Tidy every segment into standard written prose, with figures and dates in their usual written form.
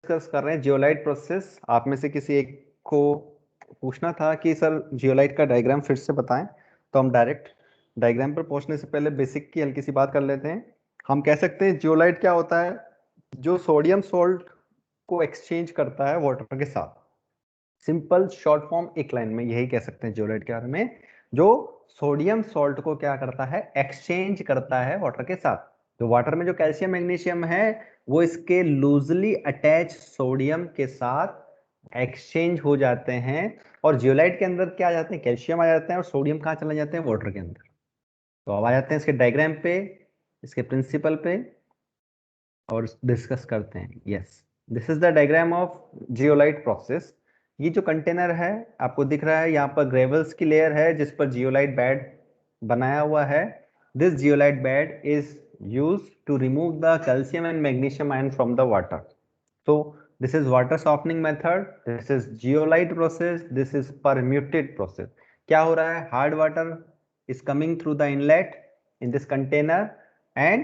Discuss कर रहे हैं जियोलाइट प्रोसेस। आप में से किसी एक को पूछना था कि सर जियोलाइट का डायग्राम फिर से बताएं, तो हम डायरेक्ट डायग्राम पर पहुंचने से पहले बेसिक की हल्की सी बात कर लेते हैं। हम कह सकते हैं जियोलाइट क्या होता है, जो सोडियम सोल्ट को एक्सचेंज करता है वाटर के साथ। सिंपल शॉर्ट फॉर्म एक लाइन में यही कह सकते हैं जियोलाइट के बारे में, जो सोडियम सॉल्ट को क्या करता है, एक्सचेंज करता है वाटर के साथ। तो वाटर में जो कैल्शियम मैग्नीशियम है वो इसके लूजली अटैच सोडियम के साथ एक्सचेंज हो जाते हैं, और जियोलाइट के अंदर क्या आ जाते हैं, कैल्शियम आ जाते हैं, और सोडियम कहाँ चले जाते हैं, वाटर के अंदर। तो अब आ जाते हैं इसके डायग्राम पे, इसके प्रिंसिपल पे, और डिस्कस करते हैं। Yes, this is the diagram of zeolite process. ये जो कंटेनर है आपको दिख रहा है, यहाँ पर ग्रेवल्स की लेयर है जिस पर जियोलाइट बेड बनाया हुआ है। This zeolite bed is used to remove the calcium and magnesium ion from the water. So this is water softening method, this is zeolite process, this is permuted process. क्या हो रहा है, hard water is coming through the inlet in this container and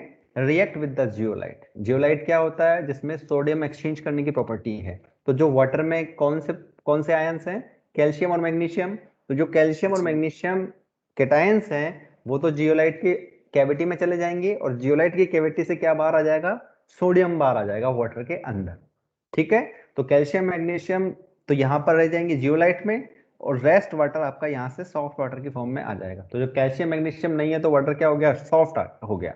react with the zeolite. zeolite क्या होता है, जिसमें sodium exchange करने की प्रॉपर्टी है। तो जो वाटर में कौन से आयंस हैं, कैल्शियम और मैग्नीशियम। तो जो कैल्शियम और मैग्नीशियम केटायंस हैं वो तो जियोलाइट के कैविटी में चले जाएंगे, और जियोलाइट की कैविटी से क्या बाहर आ जाएगा, सोडियम बाहर आ जाएगा वाटर के अंदर। ठीक है, तो कैल्शियम मैग्नीशियम तो यहाँ पर रह जाएंगे जियोलाइट में, और रेस्ट वाटर आपका यहाँ से सॉफ्ट वाटर की फॉर्म में आ जाएगा। तो जो कैल्शियम मैग्नीशियम नहीं है तो वाटर क्या हो गया, सॉफ्ट हो गया।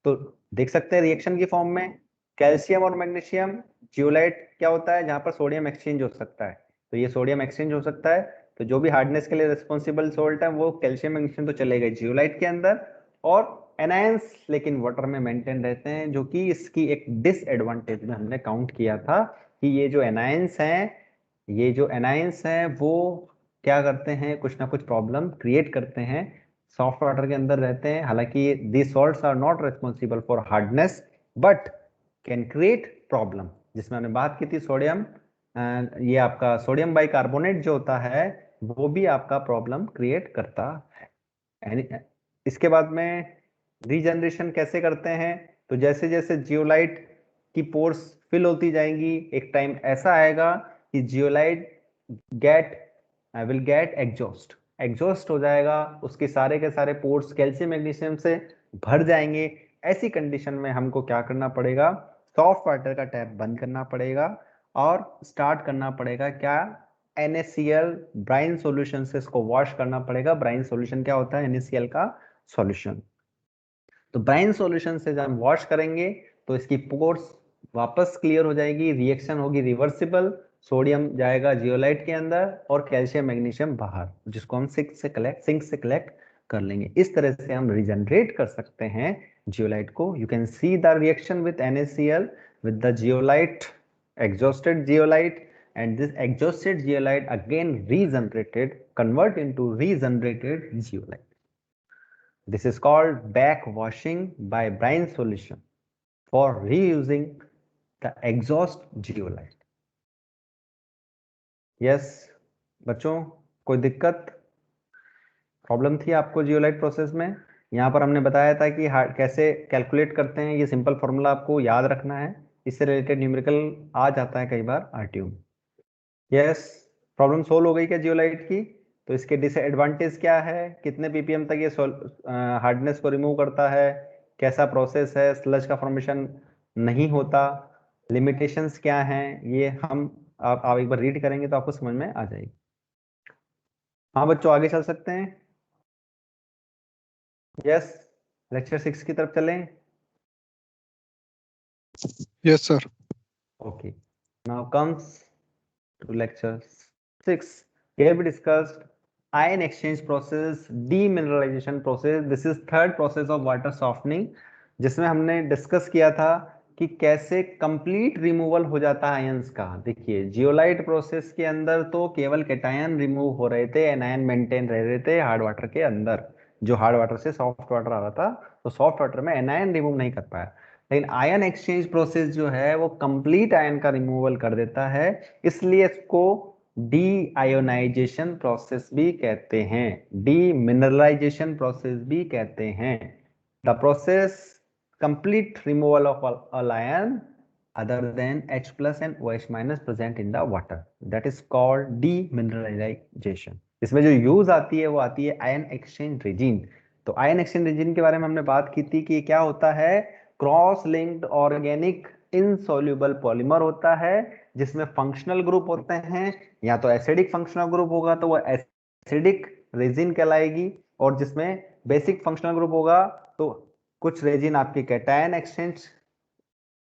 तो देख सकते हैं रिएक्शन की फॉर्म में कैल्शियम और मैग्नीशियम, जियोलाइट क्या होता है, जहां पर सोडियम एक्सचेंज हो सकता है। तो ये सोडियम एक्सचेंज हो सकता है, तो जो भी हार्डनेस के लिए रिस्पॉन्सिबल सोल्ट है वो कैल्शियम मैग्नीशियम तो चले गए जियोलाइट के अंदर, और एनायंस लेकिन वाटर में मेंटेन रहते हैं, जो कि इसकी एक डिसएडवांटेज में हमने काउंट किया था कि ये जो एनायंस हैं वो क्या करते हैं, कुछ ना कुछ प्रॉब्लम क्रिएट करते हैं, सॉफ्ट वाटर के अंदर रहते हैं। हालांकि these salts are not responsible for hardness but can create problem, जिसमें हमने बात की थी सोडियम, ये आपका सोडियम बाइकार्बोनेट जो होता है वो भी आपका प्रॉब्लम क्रिएट करता है। इसके बाद में रीजनरेशन कैसे करते हैं, तो जैसे जैसे जियोलाइट की पोर्स फिल होती जाएंगी, एक टाइम ऐसा आएगा कि जियोलाइट विल गेट एग्जॉस्ट हो जाएगा, उसके सारे के सारे पोर्स कैल्शियम मैग्नीशियम से भर जाएंगे। ऐसी कंडीशन में हमको क्या करना पड़ेगा, सॉफ्ट वाटर का टैप बंद करना पड़ेगा और स्टार्ट करना पड़ेगा क्या, NaCl ब्राइन सॉल्यूशन से इसको वॉश करना पड़ेगा। ब्राइन सॉल्यूशन क्या होता है, NaCl का सॉल्यूशन। तो ब्राइन सॉल्यूशन से जब हम वॉश करेंगे तो इसकी पोर्स वापस क्लियर हो जाएगी, रिएक्शन होगी रिवर्सिबल, सोडियम जाएगा जियोलाइट के अंदर और कैल्शियम मैग्नीशियम बाहर, जिसको हम सिंक से कलेक्ट कर लेंगे। इस तरह से हम रिजनरेट कर सकते हैं जियोलाइट को। You can see the reaction with NaCl with the zeolite, exhausted zeolite, and this exhausted zeolite again convert into regenerated zeolite. This is called backwashing by brine solution for reusing the exhaust zeolite. Yes, बच्चों कोई दिक्कत problem थी आपको zeolite process में? यहाँ पर हमने बताया था कि कैसे कैलकुलेट करते हैं, ये सिंपल फॉर्मूला आपको याद रखना है, इससे रिलेटेड न्यूमेरिकल आ जाता है कई बार RTO में। यस, प्रॉब्लम सोल्व हो गई क्या जियोलाइट की? तो इसके डिसएडवांटेज क्या है, कितने ppm तक ये हार्डनेस को रिमूव करता है, कैसा प्रोसेस है, स्लज का फॉर्मेशन नहीं होता, लिमिटेशंस क्या हैं, ये हम आप एक बार रीड करेंगे तो आपको समझ में आ जाएगी। हाँ बच्चों, आगे चल सकते हैं। यस, लेक्चर 6 की तरफ चलें। Yes, sir. Okay, now comes to lecture 6. Here we discussed ion exchange process, demineralization process. This is third process of water softening, जिसमें हमने डिस्कस किया था कि कैसे कंप्लीट रिमूवल हो जाता है आयंस का। देखिए जियोलाइट प्रोसेस के अंदर तो केवल कैटायन रिमूव हो रहे थे, एनायन मेंटेन रह रहे थे हार्ड वाटर के अंदर। जो हार्ड वाटर से सॉफ्ट वाटर आ रहा था तो सॉफ्ट वाटर में एनायन रिमूव नहीं कर पाया, लेकिन आयन एक्सचेंज प्रोसेस जो है वो कंप्लीट आयन का रिमूवल कर देता है, इसलिए इसको डी आयोनाइजेशन प्रोसेस भी कहते हैं, डी मिनरलाइजेशन प्रोसेस भी कहते हैं। The process complete removal of all ion other than H plus and OH minus present in the water. That is called demineralization. इसमें जो यूज आती है वो आती है आयन एक्सचेंज रेजिन। तो आयन एक्सचेंज रेजिन के बारे में हमने बात की थी कि क्या होता है, cross linked organic insoluble polymer होता है जिसमें फंक्शनल ग्रुप होते हैं, या तो एसिडिक फंक्शनल ग्रुप होगा तो वो एसिडिक रेजिन कहलाएगी, और जिसमें बेसिक फंक्शनल ग्रुप होगा तो कुछ रेजिन आपके कैटायन एक्सचेंज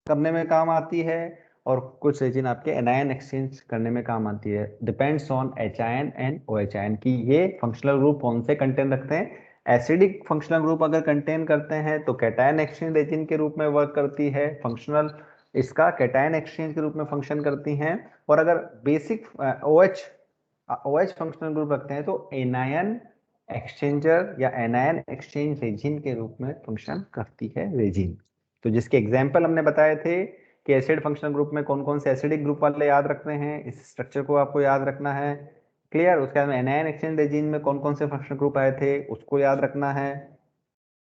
करने में काम आती है और कुछ रेजिन आपके एनायन एक्सचेंज करने में काम आती है। Depends on H ion and O H ion की ये फंक्शनल ग्रुप कौन से कंटेन रखते हैं। एसिडिक फंक्शनल ग्रुप अगर कंटेन करते हैं तो कैटायन एक्सचेंज रेजिन के रूप में वर्क करती है, फंक्शनल इसका कैटायन एक्सचेंज के रूप में फंक्शन करती हैं। और अगर बेसिक OH फंक्शनल ग्रुप रखते हैं तो एनायन एक्सचेंजर या एनायन एक्सचेंज रेजिन के रूप में फंक्शन करती है रेजिन। तो जिसके एग्जाम्पल हमने बताए थे कि एसिड फंक्शनल ग्रुप में कौन कौन से एसिडिक ग्रुप वाले याद रखते हैं, इस स्ट्रक्चर को आपको याद रखना है। क्लियर। उसके बाद एनायन एक्सचेंज रेजिन में कौन कौन से फंक्शनल ग्रुप आए थे उसको याद रखना है,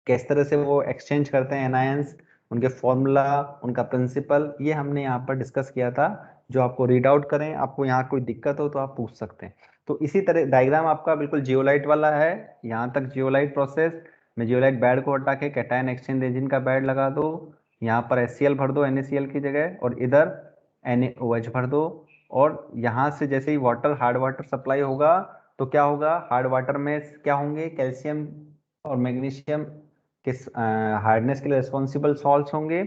किस तरह से वो एक्सचेंज करते हैं एनायंस, उनके फॉर्मूला, उनका प्रिंसिपल, ये हमने यहाँ पर डिस्कस किया था। जो आपको रीड आउट करें, आपको यहाँ कोई दिक्कत हो तो आप पूछ सकते हैं। तो इसी तरह डायग्राम आपका बिल्कुल जियोलाइट वाला है, यहाँ तक जियोलाइट प्रोसेस में जियोलाइट बेड को हटा के कैटायन एक्सचेंज रेजिन का बेड लगा दो, यहाँ पर HCl भर दो NaCl की जगह, और इधर NaOH भर दो। और यहाँ से जैसे ही वाटर हार्ड वाटर सप्लाई होगा तो क्या होगा, हार्ड वाटर में क्या होंगे, कैल्शियम और मैग्नीशियम किस हार्डनेस के लिए रिस्पॉन्सिबल सॉल्ट्स होंगे।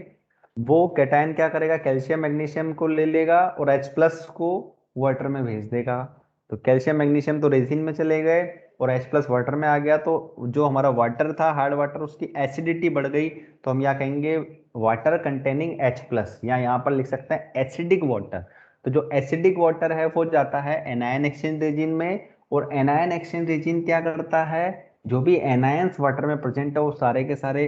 वो कैटायन क्या करेगा, कैल्शियम मैग्नीशियम को ले लेगा और H प्लस को वाटर में भेज देगा। तो कैल्शियम मैग्नीशियम तो रेजिन में चले गए और H प्लस वाटर में आ गया, तो जो हमारा वाटर था हार्ड वाटर उसकी एसिडिटी बढ़ गई, तो हम यहाँ कहेंगे वाटर कंटेनिंग H प्लस, या यहाँ पर लिख सकते हैं एसिडिक वाटर। तो जो एसिडिक वाटर है वो जाता है एनायन एक्सचेंज रेजिन में, और एनायन एक्सचेंज रेजिन क्या करता है, जो भी एनायंस वाटर में प्रेजेंट है वो सारे के सारे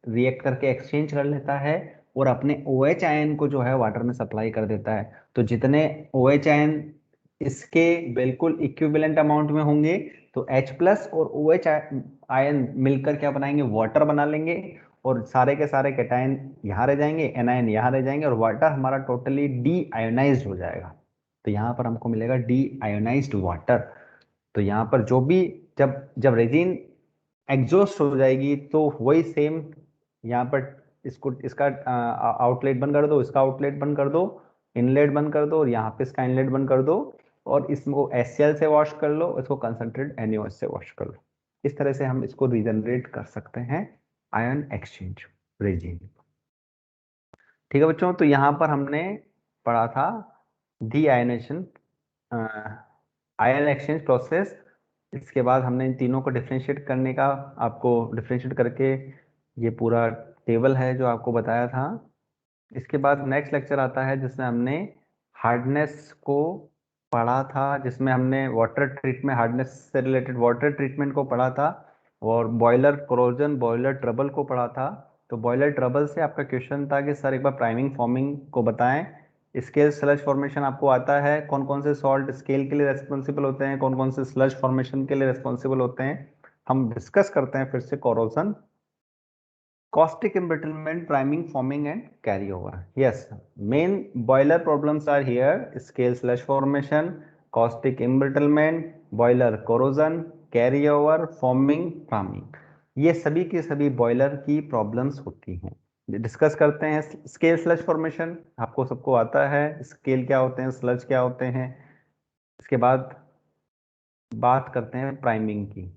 रिएक्ट करके एक्सचेंज कर लेता है और अपने OH आयन को जो है वाटर में सप्लाई कर देता है। तो जितने OH आयन इसके बिल्कुल इक्विवेलेंट अमाउंट में होंगे तो H प्लस और OH आयन मिलकर क्या बनाएंगे, वाटर बना लेंगे, और सारे के सारे कैटायन यहाँ रह जाएंगे, एनायन यहाँ रह जाएंगे, और वाटर हमारा टोटली डी आयोनाइज्ड हो जाएगा। तो यहाँ पर हमको मिलेगा डी आयोनाइज्ड वाटर। तो यहाँ पर जो भी जब जब रेजिन एग्जॉस्ट हो जाएगी तो वही सेम यहाँ पर इसको इसका आउटलेट बंद कर दो, इसका आउटलेट बंद कर दो, इनलेट बंद कर दो, और यहाँ पे इसका इनलेट बंद कर दो, और इसको HCl से वॉश कर लो, इसको कंसंट्रेट NaOH से वॉश कर लो। इस तरह से हम इसको रीजनरेट कर सकते हैं आयन एक्सचेंज रेजिन। ठीक है बच्चों, तो यहाँ पर हमने पढ़ा था D ionisation ion exchange process. इसके बाद हमने इन तीनों को डिफ्रेंशिएट करने का, आपको डिफ्रेंशिएट करके ये पूरा टेबल है जो आपको बताया था। इसके बाद नेक्स्ट लेक्चर आता है जिसमें हमने हार्डनेस को पढ़ा था, जिसमें हमने वाटर ट्रीटमेंट, हार्डनेस से रिलेटेड वाटर ट्रीटमेंट को पढ़ा था, और बॉयलर कोरोजन, बॉयलर ट्रबल को पढ़ा था। तो बॉयलर ट्रबल से आपका क्वेश्चन था कि सर एक बार प्राइमिंग फॉर्मिंग को बताएं। स्केल स्लज फॉर्मेशन आपको आता है, कौन कौन से सॉल्ट स्केल के लिए रेस्पॉन्सिबल होते हैं, कौन कौन से स्लज फॉर्मेशन के लिए रेस्पॉन्सिबल होते हैं। हम डिस्कस करते हैं फिर से corrosion, caustic embrittlement, priming, forming and carryover. Yes, main boiler problems are here: scale slash formation, caustic embrittlement, boiler corrosion, carryover, forming, priming. ये सभी के सभी बॉयलर की प्रॉब्लम्स होती हैं। डिस्कस करते हैं स्केल स्लज फॉर्मेशन, आपको सबको आता है स्केल क्या होते हैं, स्लज क्या होते हैं। इसके बाद बात करते हैं प्राइमिंग की।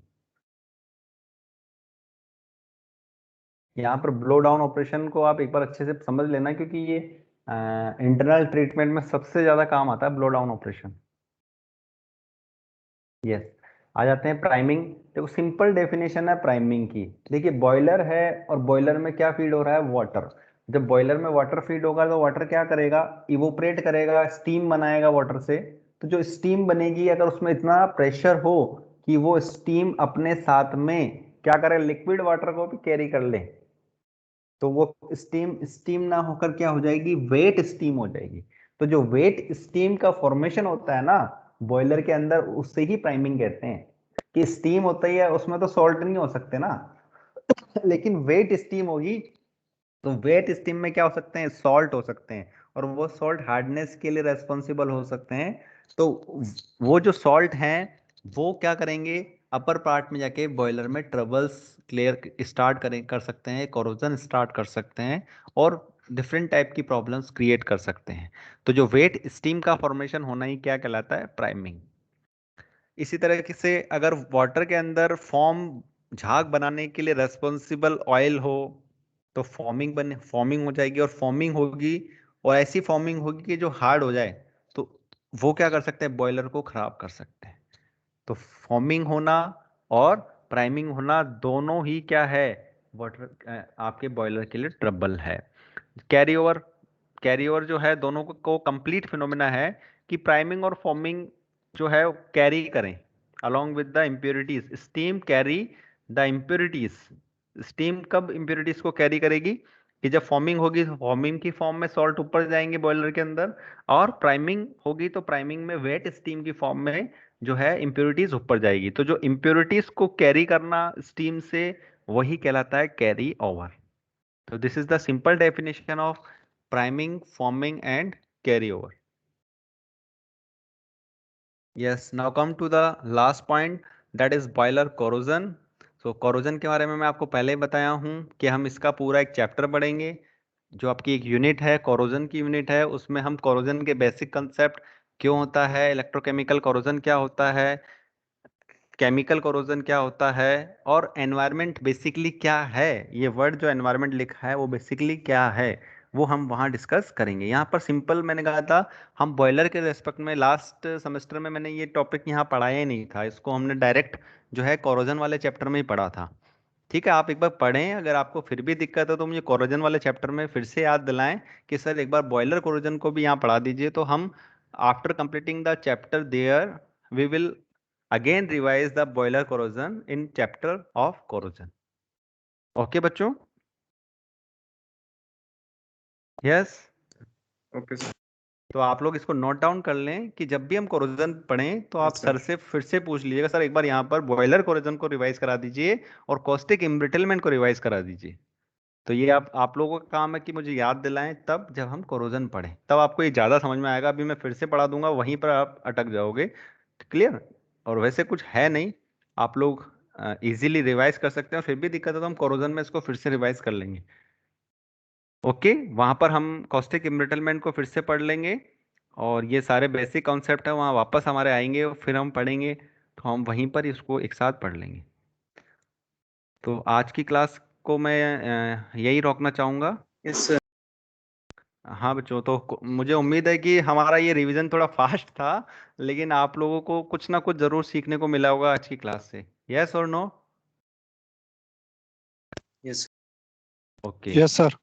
यहाँ पर ब्लो डाउन ऑपरेशन को आप एक बार अच्छे से समझ लेना, क्योंकि ये इंटरनल ट्रीटमेंट में सबसे ज्यादा काम आता है ब्लो डाउन ऑपरेशन। यस, आ जाते हैं प्राइमिंग। देखो सिंपल डेफिनेशन है प्राइमिंग की। देखिए बॉयलर है और बॉयलर में क्या फीड हो रहा है, वाटर। जब बॉयलर में वाटर फीड होगा तो वाटर क्या करेगा, इवोपरेट करेगा, स्टीम बनाएगा वाटर से। तो जो स्टीम बनेगी, अगर उसमें इतना प्रेशर हो कि वो स्टीम अपने साथ में क्या करे, लिक्विड वाटर को भी कैरी कर ले, तो वो स्टीम स्टीम ना होकर क्या हो जाएगी, वेट स्टीम हो जाएगी। तो जो वेट स्टीम का फॉर्मेशन होता है ना बॉयलर के अंदर, उससे ही प्राइमिंग कहते हैं। कि स्टीम होता ही है, उसमें तो सॉल्ट नहीं हो सकते ना लेकिन वेट स्टीम होगी तो वेट स्टीम में क्या हो सकते हैं, सॉल्ट हो सकते हैं, और वो सॉल्ट हार्डनेस के लिए रेस्पॉन्सिबल हो सकते हैं। तो वो जो सॉल्ट हैं वो क्या करेंगे, अपर पार्ट में जाके बॉयलर में ट्रबल्स क्लियर स्टार्ट कर सकते हैं, कोरोजन स्टार्ट कर सकते हैं, और डिफरेंट टाइप की प्रॉब्लम्स क्रिएट कर सकते हैं। तो जो वेट स्टीम का फॉर्मेशन होना ही क्या कहलाता है, प्राइमिंग। इसी तरह से अगर वाटर के अंदर झाग बनाने के लिए रेस्पॉन्सिबल ऑयल हो तो फॉर्मिंग हो जाएगी, और फॉर्मिंग होगी, और ऐसी फॉर्मिंग होगी कि जो हार्ड हो जाए, तो वो क्या कर सकते हैं, बॉयलर को खराब कर सकते हैं। तो फॉर्मिंग होना और प्राइमिंग होना दोनों ही क्या है, वाटर आपके बॉयलर के लिए ट्रबल है। कैरी ओवर, कैरी ओवर जो है दोनों को कंप्लीट फिनोमेना है कि प्राइमिंग और फॉर्मिंग जो है कैरी करें along with the impurities. Steam carry the impurities. Steam कब इम्प्योरिटीज को कैरी करेगी, कि जब फॉर्मिंग होगी तो फॉर्मिंग की फॉर्म में सॉल्ट ऊपर जाएंगे बॉयलर के अंदर, और प्राइमिंग होगी तो प्राइमिंग में वेट स्टीम की फॉर्म में जो है इम्प्योरिटीज ऊपर जाएगी। तो जो इम्प्योरिटीज को कैरी करना स्टीम से, वही कहलाता है carry over. So this is the simple definition of priming, forming and carryover. Yes, now come to the last point, that is boiler corrosion. So corrosion के बारे में मैं आपको पहले ही बताया हूँ कि हम इसका पूरा एक चैप्टर पढ़ेंगे। जो आपकी एक यूनिट है, corrosion की यूनिट है, उसमें हम corrosion के बेसिक कंसेप्ट, क्यों होता है, इलेक्ट्रोकेमिकल corrosion क्या होता है, केमिकल कोरोजन क्या होता है, और एनवायरनमेंट बेसिकली क्या है, ये वर्ड जो एनवायरनमेंट लिखा है वो बेसिकली क्या है, वो हम वहाँ डिस्कस करेंगे। यहाँ पर सिंपल मैंने कहा था, हम बॉयलर के रेस्पेक्ट में लास्ट सेमेस्टर में मैंने ये टॉपिक यहाँ पढ़ाया ही नहीं था, इसको हमने डायरेक्ट जो है कोरोजन वाले चैप्टर में ही पढ़ा था। ठीक है, आप एक बार पढ़ें, अगर आपको फिर भी दिक्कत है तो मुझे कोरोजन वाले चैप्टर में फिर से याद दिलाएं कि सर एक बार बॉयलर कोरोजन को भी यहाँ पढ़ा दीजिए, तो हम after completing the chapter there we will again revise the boiler corrosion in chapter of corrosion. Okay बच्चों? Yes, okay sir. तो आप लोग इसको नोट डाउन कर लें कि जब भी हम कोरोजन पढ़ें तो आप Yes, सर से फिर से पूछ लीजिएगा, सर एक बार यहाँ पर बॉयलर कोरोजन को रिवाइज करा दीजिए और कॉस्टिक इम्ब्रिटलमेंट को रिवाइज करा दीजिए। तो ये आप लोगों का काम है कि मुझे याद दिलाएं, तब जब हम कोरोजन पढ़ें तब आपको ये ज़्यादा समझ में आएगा। अभी मैं फिर से पढ़ा दूंगा, वहीं पर आप अटक जाओगे। क्लियर? और वैसे कुछ है नहीं, आप लोग इजीली रिवाइज कर सकते हैं, और फिर भी दिक्कत है तो हम कोरोजन में इसको फिर से रिवाइज कर लेंगे। ओके, वहां पर हम कॉस्टिक इम्ब्रिटलमेंट को फिर से पढ़ लेंगे, और ये सारे बेसिक कॉन्सेप्ट है वहाँ वापस हमारे आएंगे, और फिर हम पढ़ेंगे, तो हम वहीं पर इसको एक साथ पढ़ लेंगे। तो आज की क्लास को मैं यही रोकना चाहूँगा। Yes sir. हाँ बच्चों, तो मुझे उम्मीद है कि हमारा ये रिवीजन थोड़ा फास्ट था, लेकिन आप लोगों को कुछ ना कुछ जरूर सीखने को मिला होगा आज की क्लास से। यस और no? Yes. Okay. Yes sir.